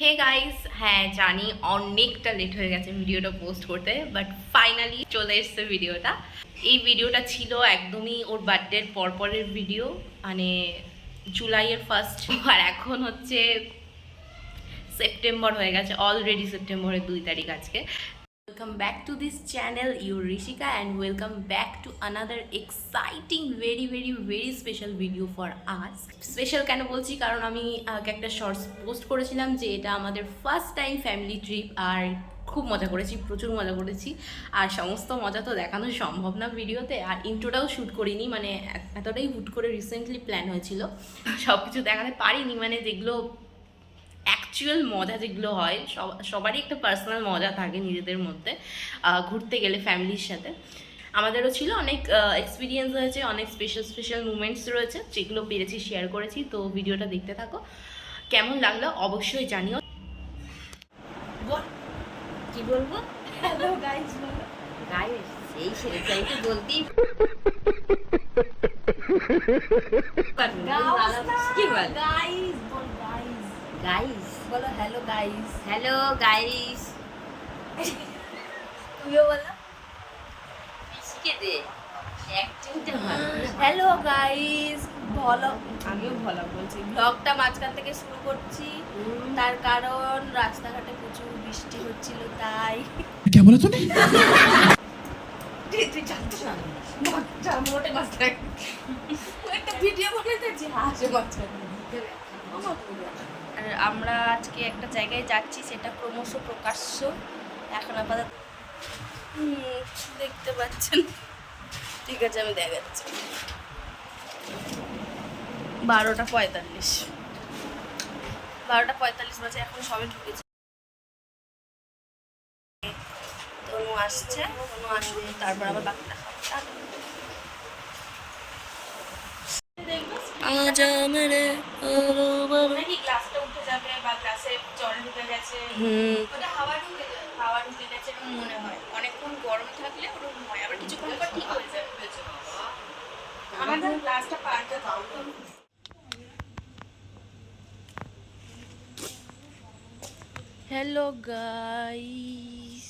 Hey guys, হ্যাঁ জানি অনেকটা লেট হয়ে গেছে ভিডিওটা পোস্ট করতে, বাট ফাইনালি চলে এসছে ভিডিওটা। এই ভিডিওটা ছিল একদমই ওর বার্থডের পরপরের ভিডিও, মানে জুলাইয়ের ফার্স্ট, আর এখন হচ্ছে সেপ্টেম্বর হয়ে গেছে, অলরেডি সেপ্টেম্বরের 2 তারিখ আজকে। Welcome back to this channel, your Rishika, and welcome back to another exciting, very special video for us. Special কেন বলছি, কারণ আমি একটা শর্টস পোস্ট করেছিলাম যে এটা আমাদের ফার্স্ট টাইম ফ্যামিলি ট্রিপ, আর খুব মজা করেছি, প্রচুর মজা করেছি। আর সমস্ত মজা তো দেখানো সম্ভব না ভিডিওতে, আর ইন্ট্রোটাও শ্যুট করিনি, মানে এতটাই হুট করে রিসেন্টলি প্ল্যান হয়েছিল, সব কিছু দেখাতে পারিনি। মানে যেগুলো অ্যাকচুয়াল মজা যেগুলো হয়, সবারই একটা পার্সোনাল মজা থাকে নিজেদের মধ্যে ঘুরতে গেলে ফ্যামিলির সাথে। আমাদেরও ছিল, অনেক এক্সপিরিয়েন্স হয়েছে, অনেক স্পেশাল মুমেন্টস রয়েছে যেগুলো পেরেছি শেয়ার করেছি। তো ভিডিওটা দেখতে থাকো, কেমন লাগলো অবশ্যই জানিও। কি বলবো? হ্যালো গাইস, বলো। গাইস, এই সেটাই তো বলতেই কি বল? গাইস বল, গাইস গাইস বলো। হ্যালো গাইস, হ্যালো গাইস, তুমিও বলো। শিখে দে, অ্যাক্টিংটা ভালো। হ্যালো গাইস, বলো। আমিও ভালো বলছি। ব্লগটা মাঝখান থেকে শুরু করছি, তার কারণ রাস্তাঘাটে প্রচুর বৃষ্টি হচ্ছিল, তাই। क्या बोला तूने? তুই জানতিস না? মোটে কথা একটা ভিডিও বানাতেছি, হাসে বাচ্চা। আর আমরা আজকে একটা জায়গায় যাচ্ছি, সেটা ক্রমশ প্রকাশ্য এখন আপাতত দেখতে পাচ্ছেন। ঠিক আছে, আমি দেখাচ্ছি। 12:45 বাজে, এখন সবে ঢুকেছে। তনু আসছে, তনু আসুক, তারপর আবার বাকিটা খাবো। নাকি গ্লাসটা উঠে যাবে বা গ্লাসে জল ঢুকে গেছে, ওটা হাওয়া ঢুকে গেছে এরকম মনে হয়। অনেকক্ষণ গরম থাকলে ওরকম হয়, আবার কিছুক্ষণ পর ঠিক হয়ে যাবে। আমাদের গ্লাসটা পাল্টে দাও। হ্যালো গাইস,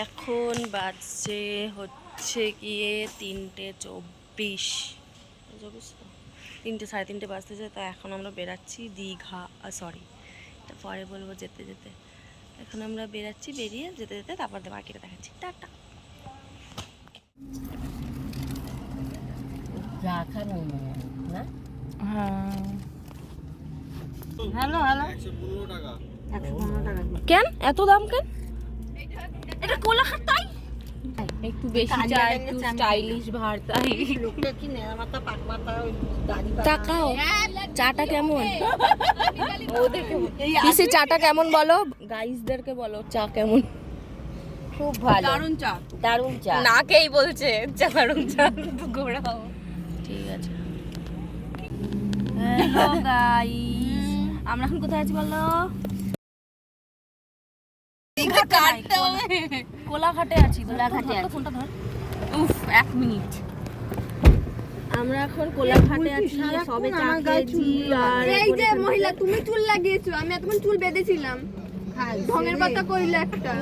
এখন বাজছে হচ্ছে গিয়ে 3:24, 3:30 বাজতে যায়। তা এখন আমরা বেরাচ্ছি দীঘা, সরি এটা পরে বলবো যেতে যেতে। এখন আমরা বেরাচ্ছি, বেরিয়ে যেতে যেতে তারপর বাকিটা দেখাচ্ছি। টাটা। রাখানো না? হ্যাঁ, হ্যালো হ্যালো, 115 টাকা। 115 টাকা। কেন এত দাম কেন? এটা কোলাঘাট, তাই একটু বেশি চাই, একটু স্টাইলিশ ভার, তাই। লোকটা কি নেড়া মাথা পাক মাথা দাড়ি তাকাও, চাটা কেমন? পিসি চাটা কেমন বলো, গাইসদেরকে বলো চা কেমন। খুব ভালো, দারুণ চা। দারুণ চা। নাকেই বলছে চা দারুণ চা, ঘোরাও। ঠিক আছে। হ্যালো গাইস, আমরা এখন কোথায় আছি বলো? কোলাঘাটে আছি। কোলাঘাটে আছি। ফোনটা ধর। উফ, 1 মিনিট। আমরা এখন কোলাঘাটে আছি, সবে চা খেয়েছি। আর এই যে মহিলা, তুমি চুল লাগিয়েছো, আমি এতক্ষণ চুল বেঁধেছিলাম। ঢঙের পাতা কইলে একটা।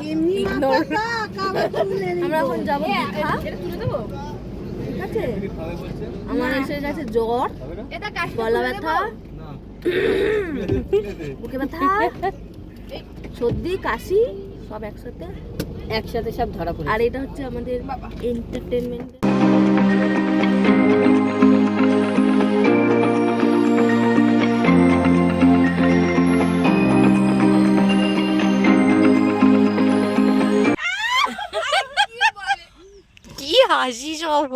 আমরা এখন যাবো দীঘা। তুলে দেবো, ঠিক আছে? আমার এসে গেছে জ্বর, এটা কাশি গলা ব্যথা, বুকে ব্যথা, সর্দি, কাশি, সব একসাথে একসাথে সব ধরা পড়ে। আর এটা হচ্ছে আমাদের এন্টারটেনমেন্ট। কি হাসি সব।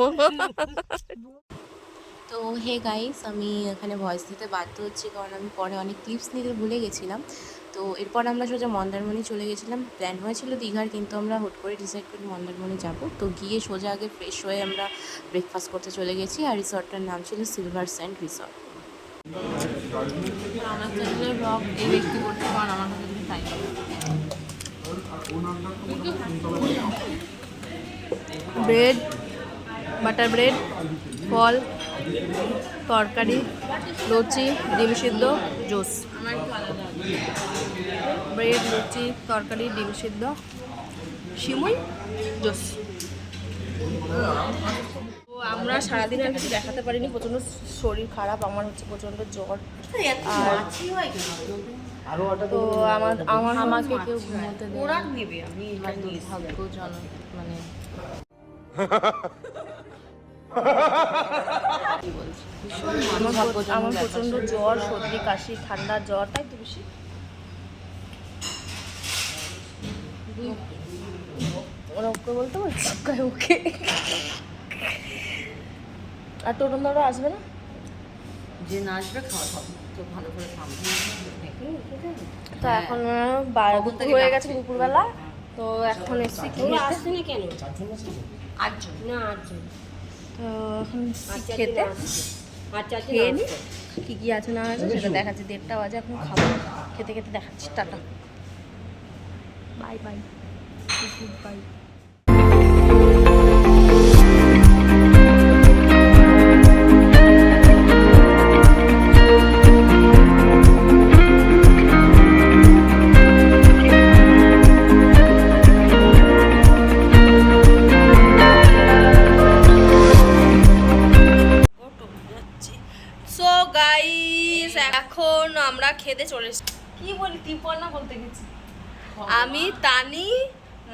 তো হে গাইস, আমি এখানে ভয়েস দিতে বাধ্য হচ্ছি, কারণ আমি পরে অনেক ক্লিপস নিতে ভুলে গেছিলাম। তো এরপর আমরা সোজা মন্দারমণি চলে গেছিলাম। প্ল্যান হয়েছিল দীঘার, কিন্তু আমরা হুট করে ডিসাইড করি মন্দারমণি যাব। তো গিয়ে সোজা আগে ফ্রেশ হয়ে আমরা ব্রেকফাস্ট করতে চলে গেছি, আর রিসর্টটার নাম ছিল সিলভার স্যান্ড রিসর্ট। আমার চ্যানেলে ব্লগ এই ব্যক্তি করতে পারেন, আমার কাছে যদি টাইম ব্রেড, বাটার ব্রেড, ফল, তরকারি, লুচি, ডিম সিদ্ধ, জুস। ব্রেড, লুচি, তরকারি, ডিম সিদ্ধ, সিমুই, জুস। তো আমরা সারাদিন আর কিছু দেখাতে পারিনি, প্রচণ্ড শরীর খারাপ, আমার হচ্ছে প্রচণ্ড জ্বর। তো আমাকে কেউ ঘুমোতে দেবে, আমি ভাগ্যজনক মানে আমার প্রচন্ড জ্বর, সর্দি, কাশি, ঠান্ডা, জ্বর, তাই তো বেশি। ওকে বলতে পারছি ওকে। আর টোটন দাদা আসবে না? যে না আসবে খাওয়া খাবো তো ভালো করে খাবো। তো এখন দুপুর হয়ে গেছে, দুপুরবেলা। তো এখন এসছি আসছে না কেন? 8 জন না 8 জন। তো এখন খেতে খেয়ে নি, কী কী আছে না আছে সেটা দেখাচ্ছি। 1:30 বাজে, এখন খাবো, খেতে খেতে দেখাচ্ছি। Tata, bye bye, good bye. So guys, এখন আমরা খেতে চলে এসেছি। কি বলি, তিপনা বলতে গেছি আমি, তানি,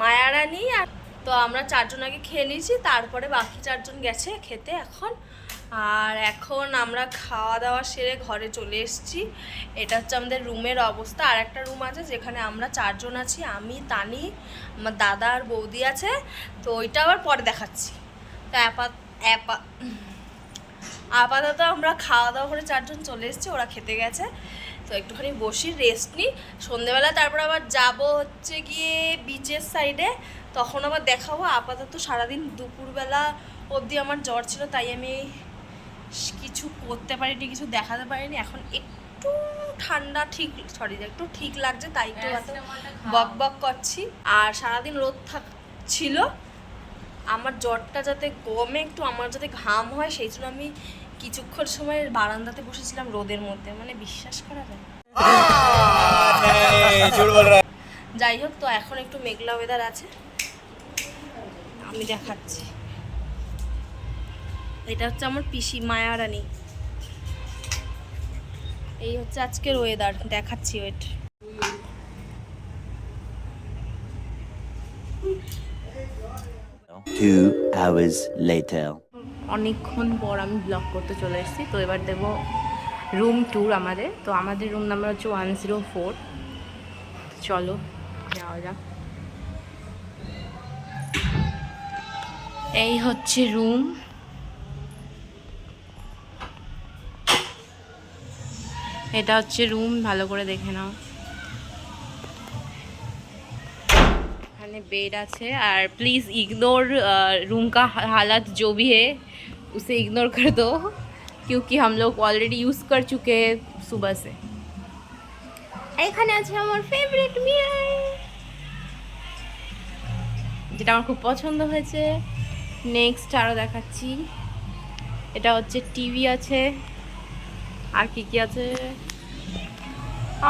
মায়ারানী। আর তো আমরা 4 জন আগে খেয়ে নিয়েছি, তারপরে বাকি 4 জন গেছে খেতে এখন। আর এখন আমরা খাওয়া দাওয়া সেরে ঘরে চলে এসেছি। এটা হচ্ছে আমাদের রুমের অবস্থা। আর একটা রুম আছে যেখানে আমরা 4 জন আছি, আমি, তানি, আমার দাদা আর বৌদি আছে। তো ওইটা আবার পরে দেখাচ্ছি। তো আপাতত আমরা খাওয়া দাওয়া করে 4 জন চলে এসেছি, ওরা খেতে গেছে। তো একটুখানি বসি, রেস্ট নিই। সন্ধ্যেবেলা তারপর আবার যাব হচ্ছে গিয়ে বিচের সাইডে, তখন আবার দেখাবো। আপাতত সারাদিন দুপুরবেলা অবধি আমার জ্বর ছিল, তাই আমি কিছু করতে পারিনি, কিছু দেখাতে পারিনি। এখন একটু ঠান্ডা একটু ঠিক লাগছে, তাই একটু বক বক করছি। আর সারাদিন রোদ ছিল, আমার জ্বরটা যাতে কমে, একটু আমার যাতে ঘাম হয়, সেই জন্য আমি কিছুক্ষণ সময় বারান্দাতে বসেছিলাম রোদের মধ্যে। মানে বিশ্বাস করা যায়। যাই হোক, তো এখন একটু মেঘলা ওয়েদার আছে, আমি দেখাচ্ছি। এটা হচ্ছে আমার পিসি মায়ারানী। এই হচ্ছে আজকের ওয়েদার, দেখাচ্ছি। Wait, Two hours later. অনেকক্ষণ পর আমি ব্লগ করতে চলে এসেছি। তো এবার দেবো রুম ট্যুর আমাদের। তো আমাদের রুম নাম্বার হচ্ছে 104। চলো যাওয়া যাক। এই হচ্ছে রুম। এটা হচ্ছে রুম, ভালো করে দেখে নাও। এখানে बेड আছে। और प्लीज़ इग्नोर रूम का हालत जो भी है उसे इग्नोर कर दो, क्योंकि हम लोग ऑलरेडी यूज़ कर चुके हैं सुबह से। এখানে আছে আমার ফেভারিট মিয়াই, যেটা আমার খুব পছন্দ হয়েছে। নেক্সট আরও দেখাচ্ছি। এটা হচ্ছে টিভি আছে। আর কি কি আছে,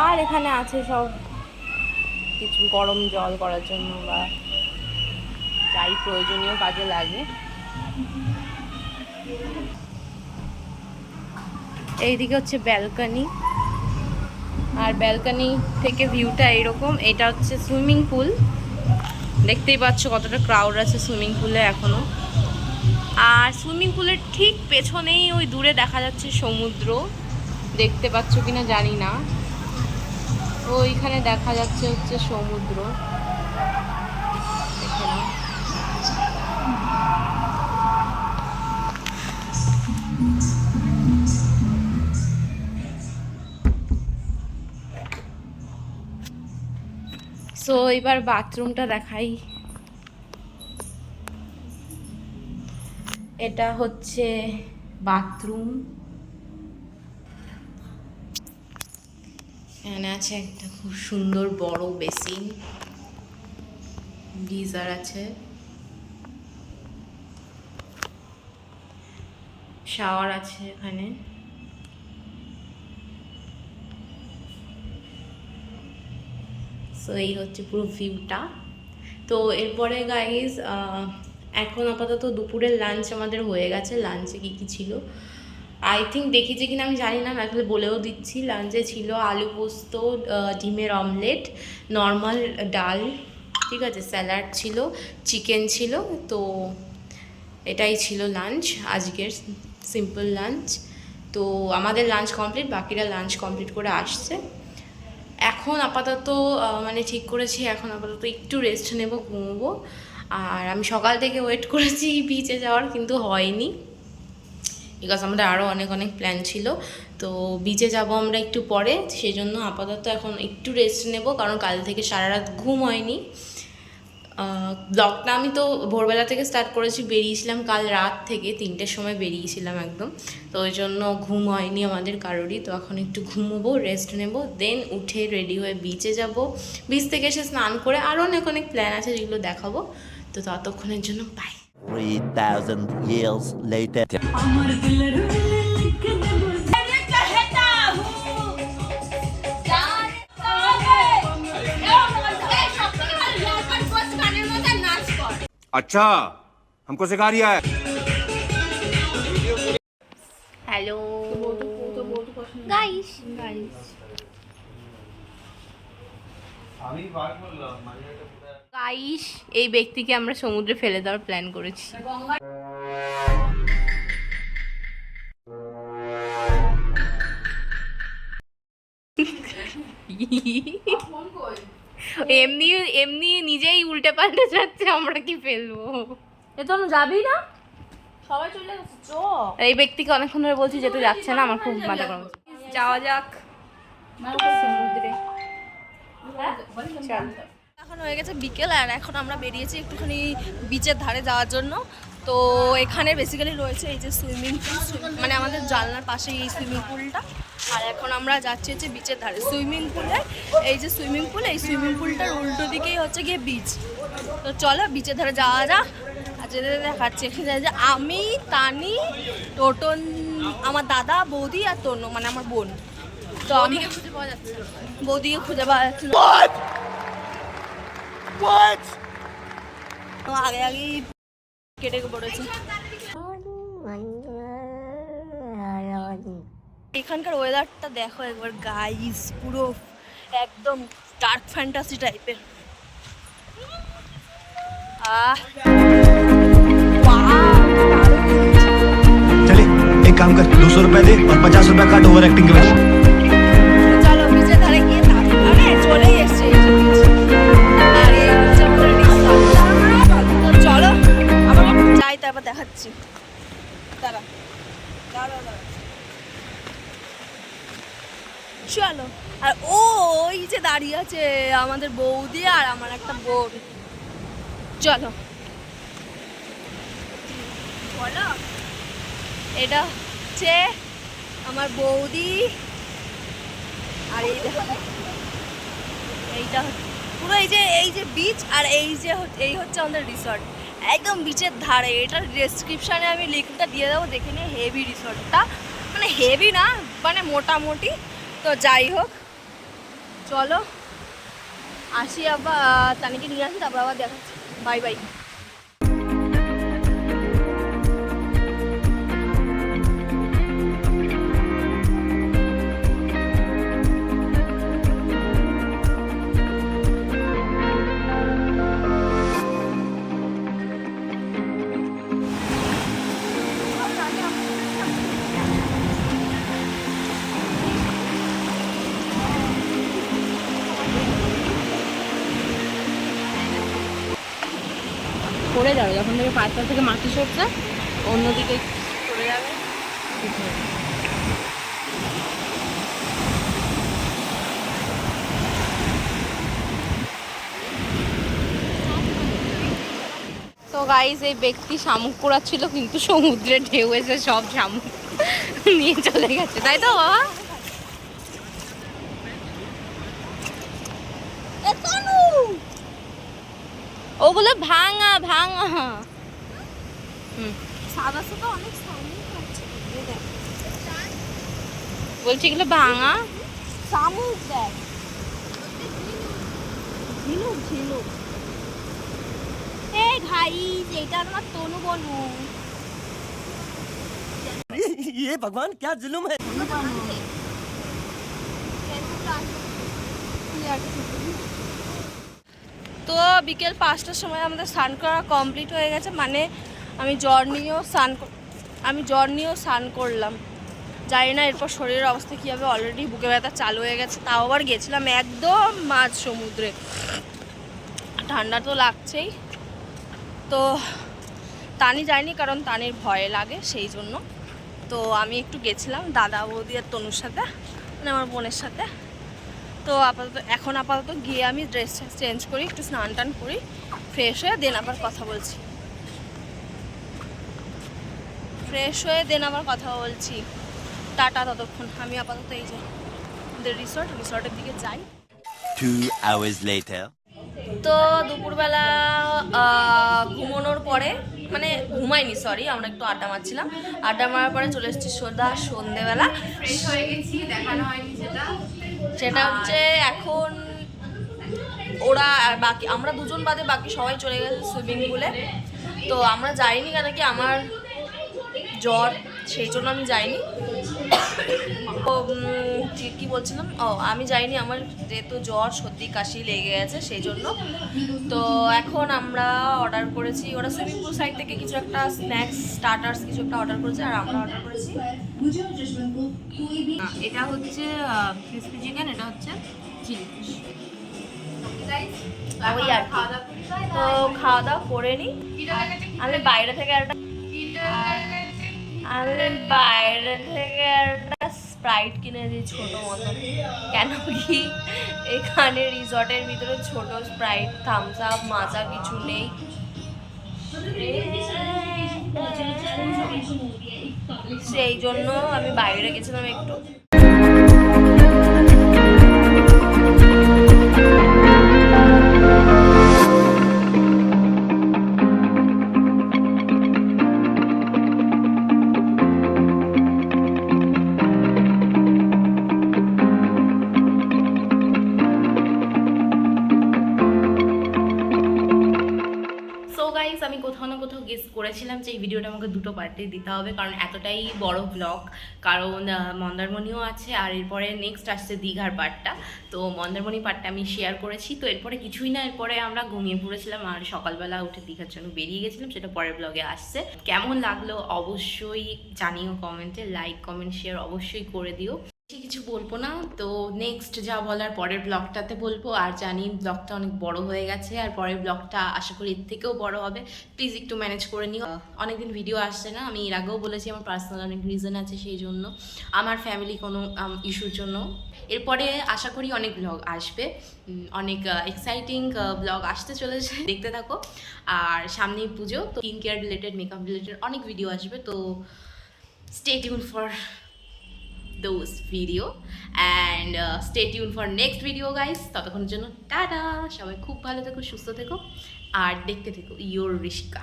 আর এখানে আছে সব কিছু গরম জল করার জন্য বা যাই প্রয়োজনীয় কাজে লাগে। এইদিকে হচ্ছে ব্যালকনি, আর ব্যালকনি থেকে ভিউটা এরকম। এটা হচ্ছে সুইমিং পুল, দেখতেই পাচ্ছ কতটা ক্রাউড আছে সুইমিং পুলে এখনো। আর সুইমিং পুলের ঠিক পেছনেই ওই দূরে দেখা যাচ্ছে সমুদ্র, দেখতে পাচ্ছ কিনা জানি না। ওইখানে দেখা যাচ্ছে হচ্ছে সমুদ্র, দেখে নাও। সো এবার বাথরুমটা দেখাই। এটা হচ্ছে বাথরুম। এখানে আছে একটা খুব সুন্দর বড় বেসিন, গিজার আছে। শাওয়ার আছে এখানে। সো এই হচ্ছে পুরো ভিউটা। তো এরপরে গাইজ এখন আপাতত দুপুরের লাঞ্চ আমাদের হয়ে গেছে। লাঞ্চে কী কী ছিল আই থিঙ্ক দেখেছি কিনা আমি জানি না, আসলে বলেও দিচ্ছি। লাঞ্চে ছিল আলু পোস্ত, ডিমের অমলেট, নর্মাল ডাল, ঠিক আছে, স্যালাড ছিল, চিকেন ছিল। তো এটাই ছিল লাঞ্চ আজকের, সিম্পল লাঞ্চ। তো আমাদের লাঞ্চ কমপ্লিট, বাকিরা লাঞ্চ কমপ্লিট করে আসছে। এখন আপাতত মানে ঠিক করেছি এখন আপাতত একটু রেস্ট নেব, ঘুমবো। আর আমি সকাল থেকে ওয়েট করেছি বিচে যাওয়ার, কিন্তু হয়নি, বিকজ আমাদের আরও অনেক অনেক প্ল্যান ছিল। তো বিচে যাব আমরা একটু পরে, সেই জন্য আপাতত এখন একটু রেস্ট নেব, কারণ কাল থেকে সারা রাত ঘুম হয়নি। ব্লগটা আমি তো ভোরবেলা থেকে স্টার্ট করেছি, বেরিয়েছিলাম কাল রাত থেকে 3টের সময় বেরিয়েছিলাম একদম। তো ওই জন্য ঘুম হয়নি আমাদের কারোরই। তো এখন একটু ঘুমোবো, রেস্ট নেব, দেন উঠে রেডি হয়ে বিচে যাব। বিচ থেকে এসে স্নান করে আরও অনেক অনেক প্ল্যান আছে যেগুলো দেখাবো। তো ততক্ষণের জন্য বাই। 3,000 years later. अच्छा हमको सिखा रिया है। হ্যালো গাইস, গাইস এই ব্যক্তিকে আমরা সমুদ্রে ফেলে দেওয়ার প্ল্যান করেছি। এমনি এমনি নিজেই উল্টে পাল্টে যাচ্ছে, আমরা কি ফেলবো? এ তো যাবি না, সবাই চলে গেছে। চ, এই ব্যক্তিকে অনেকক্ষণ ধরে বলছি যেতে যাচ্ছে না, আমার খুব মাথা গরম হচ্ছে। যাওয়া যাক সমুদ্রে। চল। এখন হয়ে গেছে বিকেল, আর এখন আমরা বেরিয়েছি একটুখানি বিচের ধারে যাওয়ার জন্য। তো এখানে বেসিক্যালি রয়েছে এই যে সুইমিং পুল, মানে আমাদের জানলার পাশেই এই সুইমিং পুলটা। আর এখন আমরা যাচ্ছি হচ্ছে বিচের ধারে। সুইমিং পুলে এই যে সুইমিং পুল, এই সুইমিং পুলটার উল্টো দিকেই হচ্ছে গিয়ে বিচ। তো চলো বিচের ধারে যাওয়া যাক। আর যেতে দেখাচ্ছি এখানে যে আমি, তানি, টোটন, আমার দাদা, বৌদি আর তনু, মানে আমার বোন। তো আমি খুঁজে পাওয়া যাচ্ছে, বৌদিকে খুঁজে পাওয়া যাচ্ছে না। তো আগে আগেই কেটে পড়েছে। এখানকার ওয়েদারটা দেখো একবার গাইস, পুরো একদম ডার্ক ফ্যান্টাসি টাইপের। चलिए एक काम कर 200 रुपए दे और 50 रुपए काट ओवर एक्टिंग के वजह। চলো বিচের ধারে গিয়ে আরে চলেই এসছে এই যে বিচ। আর এই হচ্ছে আমাদের রিসর্ট। তো চলো আমরা যাই, তারপর দেখাচ্ছি। দাঁড়া দাঁড়া দাঁড়া, চলো। আর ওই যে দাঁড়িয়ে আছে আমাদের বৌদি আর আমার একটা বোন। চলো বলো, এটা হচ্ছে আমার বৌদি। আর এই দেখো এইটা পুরো এই যে বিচ, আর এই হচ্ছে আমাদের রিসর্ট একদম বিচের ধারে। এটার ডেসক্রিপশানে আমি লিঙ্কটা দিয়ে দেবো, দেখে নিয়ে। হেভি রিসর্টটা, মানে হেভি না, মানে মোটামুটি। তো যাই হোক চলো আসি, আবার তানিকে নিয়ে আসি, তারপর আবার দেখাচ্ছি। Bye bye. পড়ে যাবে যখন থেকে পাঁচটা থেকে মাটি সরছে, অন্যদিকে চলে যাবে। তো গাইস এই ব্যক্তি শামুক পোড়াচ্ছিল, কিন্তু সমুদ্রে ঢেউ এসে সব শামুক নিয়ে চলে গেছে, তাই তো বাবা? ওগুলো ভাঙা ভাঙা। সাদা সাদা অনেক শামুক আছে। বলছি এগুলো ভাঙা শামুক দেখ, ঝিনুক ঝিনুক। এই ভাই এইটা আমার তনু বনু। ये भगवान क्या जुल्म है। তো বিকেল 5টার সময় আমাদের স্নান করা কমপ্লিট হয়ে গেছে, মানে আমি জ্বর নিয়েও স্নান করলাম। জানি না এরপর শরীরের অবস্থা কী হবে, অলরেডি বুকে ব্যথা চালু হয়ে গেছে। তাও আবার গেছিলাম একদম মাঝ সমুদ্রে, ঠান্ডা তো লাগছেই। তো তানি যায়নি কারণ তানির ভয় লাগে সেই জন্য। তো আমি একটু গেছিলাম দাদা বৌদি আর তনুর সাথে, মানে আমার বোনের সাথে। তো আপাতত গিয়ে আমি ড্রেস চেঞ্জ করি, একটু স্নান টান করি, ফ্রেশ হয়ে দেন আবার কথা বলছি। টাটা ততক্ষণ। আমি আপাতত এই যে আমাদের রিসর্টের দিকে যাই। 2 hours later. তো দুপুরবেলা ঘুমানোর পরে, মানে ঘুমাইনি সরি, আমরা একটু আড্ডা মারছিলাম। আড্ডা মারার পরে চলে এসেছি সন্ধ্যেবেলা। ফ্রেশ হয়ে গেছি, দেখানো হয়নি সেটা হচ্ছে এখন ওরা আর বাকি আমরা দুজন বাদে বাকি সবাই চলে গেছে সুইমিং পুলে। তো আমরা যাইনি কেন কি আমার জ্বর, সেই জন্য আমি যাইনি। তো কি বলছিলাম, আমি যাইনি, আমার যেহেতু জ্বর সর্দি কাশি লেগে গেছে সেই জন্য। তো এখন আমরা অর্ডার করেছি, ওরা সুইমিং পুল সাইড থেকে কিছু একটা স্ন্যাক্স স্টার্টার্স কিছু একটা অর্ডার করেছে, আর আমরা অর্ডার করেছি এটা হচ্ছে ক্রিসপি চিকেন, এটা হচ্ছে চিলি ফিশ। ওই আর কি। তো খাওয়া দাওয়া করে নিই। আমি বাইরে থেকে একটা স্প্রাইট কিনে দিই ছোট মতো, কেন কি এখানে রিসর্টের ভিতরে ছোট স্প্রাইট থামস আপ মাজা কিছু নেই। সেই জন্য আমি বাইরে গেছিলাম একটু। আমি কোথাও না কোথাও গেস করেছিলাম যে এই ভিডিওটা আমাকে দুটো পার্টে দিতে হবে, কারণ এতটাই বড় ব্লগ। কারণ মন্দারমণিও আছে, আর এরপরে নেক্সট আসছে দীঘার পার্টটা। তো মন্দারমণি পার্টটা আমি শেয়ার করেছি, তো এরপরে কিছুই না, এরপরে আমরা ঘুমিয়ে পড়েছিলাম আর সকালবেলা উঠে দীঘার জন্য বেরিয়ে গেছিলাম, সেটা পরের ব্লগে আসছে। কেমন লাগলো অবশ্যই জানিও কমেন্টে, লাইক কমেন্ট শেয়ার অবশ্যই করে দিও। কিছু বলবো না, তো নেক্সট যা বলার পরের ব্লগটাতে বলবো। আর জানি ব্লগটা অনেক বড় হয়ে গেছে, আর পরের ব্লগটা আশা করি এর থেকেও বড় হবে, প্লিজ একটু ম্যানেজ করে নিও। অনেকদিন ভিডিও আসছে না, আমি এর আগেও বলেছি আমার পার্সোনাল অনেক রিজন আছে সেই জন্য, আমার ফ্যামিলি কোনো ইস্যুর জন্য। এরপরে আশা করি অনেক ব্লগ আসবে, অনেক এক্সাইটিং ব্লগ আসতে চলেছে, দেখতে থাকো। আর সামনেই পুজো, তো skin care related, makeup related অনেক ভিডিও আসবে, তো stay tuned for those video and stay tuned for next video guys. ততক্ষণের জন্য টাটা, সবাই খুব ভালো থেকো, সুস্থ থেকো, আর দেখতে থেকো ইয়োর ঋষিকা।